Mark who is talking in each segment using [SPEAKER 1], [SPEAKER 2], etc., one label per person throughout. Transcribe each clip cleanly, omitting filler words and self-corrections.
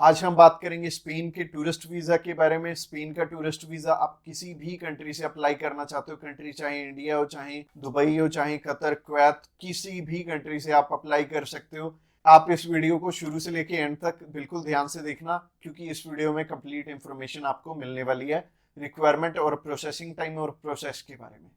[SPEAKER 1] आज हम बात करेंगे स्पेन के टूरिस्ट वीजा के बारे में। स्पेन का टूरिस्ट वीजा आप किसी भी कंट्री से अप्लाई करना चाहते हो, कंट्री चाहे इंडिया हो, चाहे दुबई हो, चाहे कतर, कुवैत, किसी भी कंट्री से आप अप्लाई कर सकते हो। आप इस वीडियो को शुरू से लेके एंड तक बिल्कुल ध्यान से देखना, क्योंकि इस वीडियो में कंप्लीट इंफॉर्मेशन आपको मिलने वाली है रिक्वायरमेंट और प्रोसेसिंग टाइम और प्रोसेस के बारे में।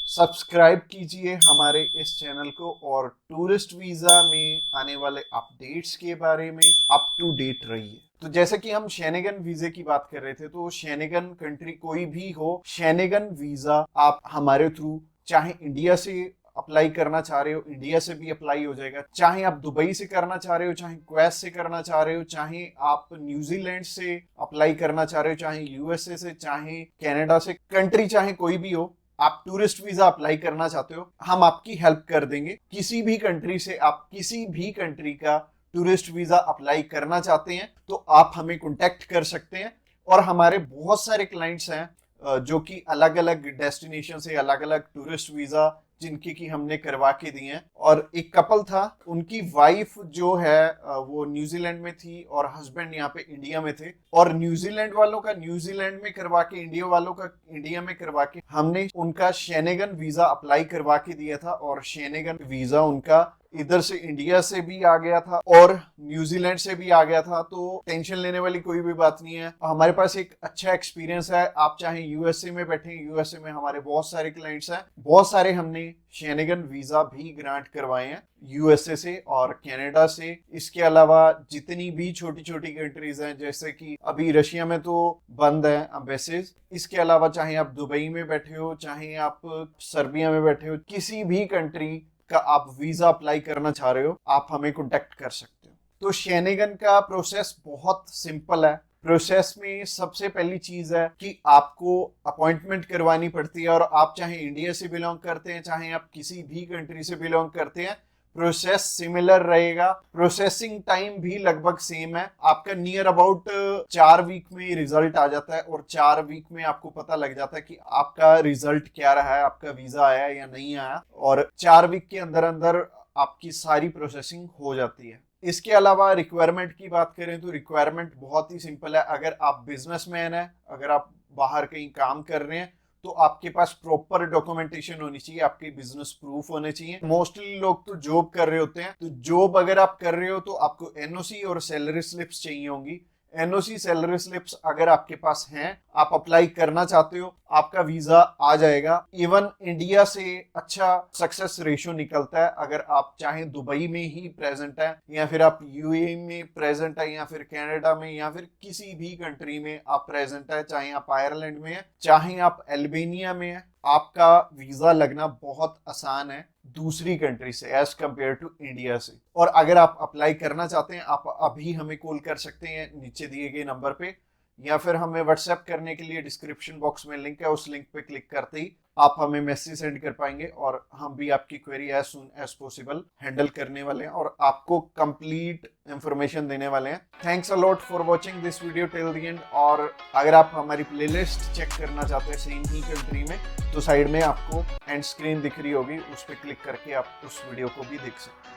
[SPEAKER 1] सब्सक्राइब कीजिए हमारे इस चैनल को और टूरिस्ट वीजा में आने वाले अपडेट्स के बारे में अप टू डेट रहिए। तो जैसे कि हम शेनेगन वीजे की बात कर रहे थे, तो शेनेगन कंट्री कोई भी हो, शेनेगन वीजा आप हमारे थ्रू चाहे इंडिया से अप्लाई करना चाह रहे हो, इंडिया से भी अप्लाई हो जाएगा। चाहे आप दुबई से करना चाह रहे हो, चाहे कुवैत से करना चाह रहे हो, चाहे आप न्यूजीलैंड से अप्लाई करना चाह रहे हो, चाहे यूएसए से, चाहे कनाडा से, कंट्री चाहे कोई भी हो, आप टूरिस्ट वीजा अप्लाई करना चाहते हो, हम आपकी हेल्प कर देंगे। किसी भी कंट्री से आप किसी भी कंट्री का टूरिस्ट वीजा अप्लाई करना चाहते हैं तो आप हमें कांटेक्ट कर सकते हैं। और हमारे बहुत सारे क्लाइंट्स हैं जो कि अलग अलग डेस्टिनेशन से अलग अलग टूरिस्ट वीजा जिनकी की हमने करवा के दिए हैं। और एक कपल था, उनकी वाइफ जो है वो न्यूजीलैंड में थी और हस्बैंड यहाँ पे इंडिया में थे, और न्यूजीलैंड वालों का न्यूजीलैंड में करवा के, इंडिया वालों का इंडिया में करवा के हमने उनका शेनेगन वीजा अप्लाई करवा के दिया था। और शेनेगन वीजा उनका इधर से इंडिया से भी आ गया था और न्यूजीलैंड से भी आ गया था। तो टेंशन लेने वाली कोई भी बात नहीं है, हमारे पास एक अच्छा एक्सपीरियंस है। आप चाहे यूएसए में बैठे, यूएसए में हमारे बहुत सारे क्लाइंट्स हैं, बहुत सारे हमने शेनेगन वीजा भी ग्रांट करवाए हैं यूएसए से और कनाडा से। इसके अलावा जितनी भी छोटी छोटी कंट्रीज हैं, जैसे कि अभी रशिया में तो बंद है एम्बेसीज, इसके अलावा चाहे आप दुबई में बैठे हो, चाहे आप सर्बिया में बैठे हो, किसी भी कंट्री का आप वीजा अप्लाई करना चाह रहे हो, आप हमें कांटेक्ट कर सकते हो। तो शेनेगन का प्रोसेस बहुत सिंपल है। प्रोसेस में सबसे पहली चीज है कि आपको अपॉइंटमेंट करवानी पड़ती है। और आप चाहे इंडिया से बिलोंग करते हैं, चाहे आप किसी भी कंट्री से बिलोंग करते हैं, प्रोसेस सिमिलर रहेगा। प्रोसेसिंग टाइम भी लगभग सेम है। आपका नियर अबाउट 4 वीक में रिजल्ट आ जाता है और 4 वीक में आपको पता लग जाता है कि आपका रिजल्ट क्या रहा है, आपका वीजा आया या नहीं आया। और 4 वीक के अंदर अंदर आपकी सारी प्रोसेसिंग हो जाती है। इसके अलावा रिक्वायरमेंट की बात करें तो रिक्वायरमेंट बहुत ही सिंपल है। अगर आप बिजनेसमैन है, अगर आप बाहर कहीं काम कर रहे हैं, तो आपके पास प्रॉपर डॉक्यूमेंटेशन होनी चाहिए, आपके बिजनेस प्रूफ होने चाहिए। मोस्टली लोग तो जॉब कर रहे होते हैं, तो जॉब अगर आप कर रहे हो तो आपको एनओसी और सैलरी स्लिप्स चाहिए होंगी। एनओसी, सैलरी स्लिप्स अगर आपके पास हैं, आप अप्लाई करना चाहते हो, आपका वीजा आ जाएगा। इवन इंडिया से अच्छा सक्सेस रेशियो निकलता है। अगर आप चाहे दुबई में ही प्रेजेंट है, या फिर आप यूएई में प्रेजेंट है, या फिर कनाडा में, या फिर किसी भी कंट्री में आप प्रेजेंट है, चाहे आप आयरलैंड में है, चाहे आप अल्बानिया में है, आपका वीजा लगना बहुत आसान है दूसरी कंट्री से एज कंपेयर टू इंडिया से। और अगर आप अप्लाई करना चाहते हैं, आप अभी हमें कॉल कर सकते हैं नीचे दिए गए नंबर पे, या फिर हमें व्हाट्सएप करने के लिए डिस्क्रिप्शन बॉक्स में लिंक है, उस लिंक पे क्लिक करते ही आप हमें मैसेज सेंड कर पाएंगे और हम भी आपकी query as soon as possible handle करने वाले हैं और आपको कंप्लीट इंफॉर्मेशन देने वाले हैं। Thanks a lot for watching this video till the end. और अगर आप हमारी प्लेलिस्ट चेक करना चाहते हैं सेम ही कंट्री में, तो साइड में आपको एंड स्क्रीन दिख रही होगी, उस पर क्लिक करके आप उस वीडियो को भी देख सकते हैं।